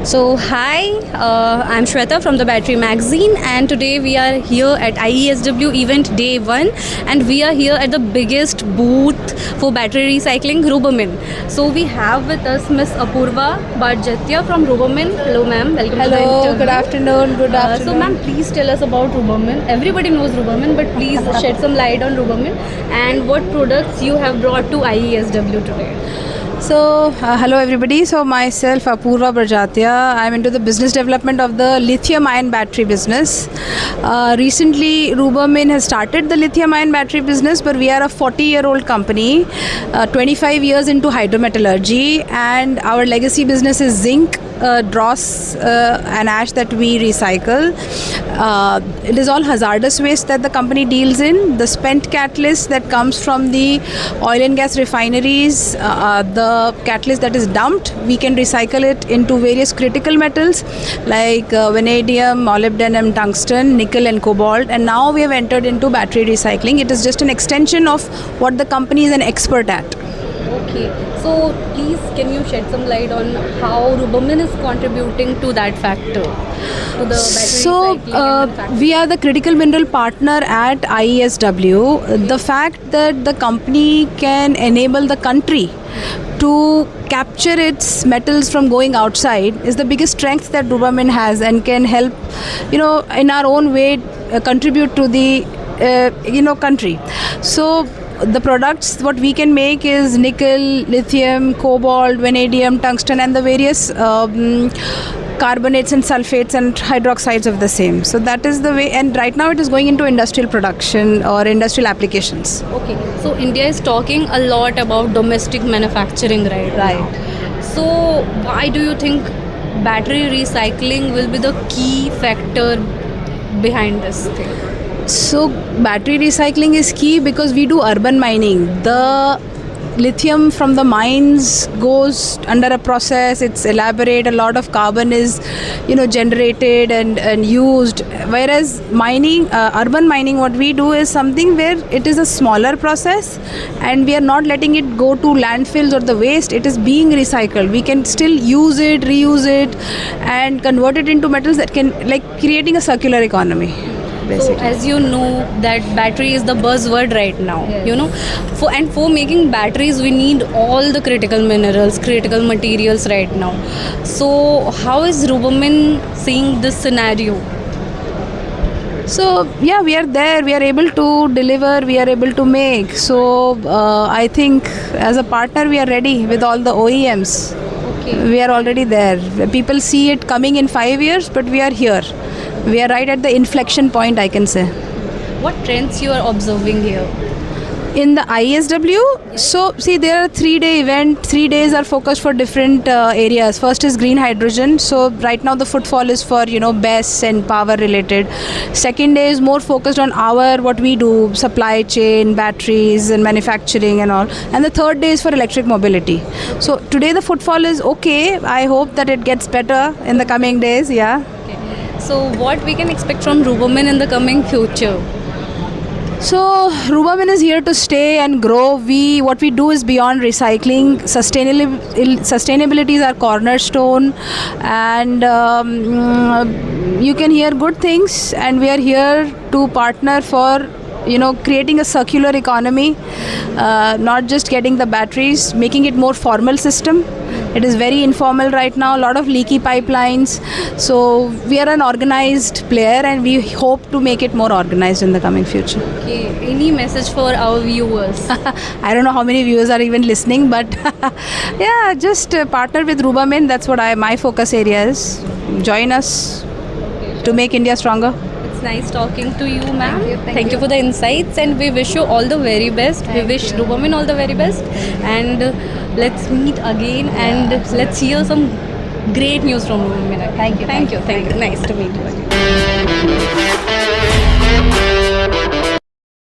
So, hi, I'm Shweta from the Battery Magazine, and today we are here at IESW event day 1, and we are here at the biggest booth for battery recycling, Rubermin. So, we have with us Miss Apurva Barjatia from Rubermin. Hello, ma'am. Welcome to the Hello, interview. good afternoon. Good afternoon. So, ma'am, please tell us about Rubermin. Everybody knows Rubermin, but please shed some light on Rubermin and what products you have brought to IESW today. Hello everybody. So, myself, Apurva Barjatia, I'm into the business development of the lithium-ion battery business. Recently, Rubermin has started the lithium-ion battery business, but we are a 40-year-old company, 25 years into hydrometallurgy, and our legacy business is zinc, dross, and ash that we recycle. It is all hazardous waste that the company deals in. The spent catalyst that comes from the oil and gas refineries, the catalyst that is dumped, we can recycle it into various critical metals like vanadium, molybdenum, tungsten, nickel and cobalt, and now we have entered into battery recycling. It is just an extension of what the company is an expert at. Okay, so please can you shed some light on how Rubermin is contributing to that factor, to the battery recycling and manufacturing? We are the critical mineral partner at IESW. The fact that the company can enable the country to capture its metals from going outside is the biggest strength that Rubermin has, and can help, in our own way, contribute to the, country. So the products what we can make is nickel, lithium, cobalt, vanadium, tungsten, and the various carbonates and sulfates and hydroxides of the same. So that is the way, and right now it is going into industrial production or industrial applications. Okay, so India is talking a lot about domestic manufacturing right now. So why do you think battery recycling will be the key factor behind this thing? So battery recycling is key because we do urban mining. The lithium from the mines goes under a process, it's elaborate, a lot of carbon is generated and used, whereas mining, urban mining, what we do is something where it is a smaller process and we are not letting it go to landfills or the waste. It is being recycled. We can still use it, reuse it, and convert it into metals that can, like, creating a circular economy. So as you know that battery is the buzzword right now, Yes. for making batteries we need all the critical minerals, critical materials right now. So how is Rubermin seeing this scenario? So yeah, we are there. We are able to deliver. We are able to make. So I think as a partner, we are ready with all the OEMs. Okay. We are already there. People see it coming in 5 years, but we are here. We are right at the inflection point, I can say. What trends you are observing here? In the ISW, so see, there are 3-day event. 3 days are focused for different areas. First is green hydrogen. So right now the footfall is for BESS and power related. Second day is more focused on what we do, supply chain, batteries and manufacturing and all. And the third day is for electric mobility. So today the footfall is okay. I hope that it gets better in the coming days. Yeah. Okay. So what we can expect from Rubermin in the coming future? So Rubermin is here to stay and grow. What we do is beyond recycling. Sustainability is our cornerstone, and you can hear good things. And we are here to partner for creating a circular economy, not just getting the batteries, making it more formal system. It is very informal right now, a lot of leaky pipelines. So we are an organized player and we hope to make it more organized in the coming future. Okay, any message for our viewers? I don't know how many viewers are even listening, but yeah, just partner with Rubermin. That's what my focus area is. Join us to make India stronger. It's nice talking to you, ma'am. Thank you. For the insights, and we wish you all the very best. We wish Rubermin all the very best, and let's meet again and let's hear some great news from Rubermin. Thank you. Thank you. Nice to meet you.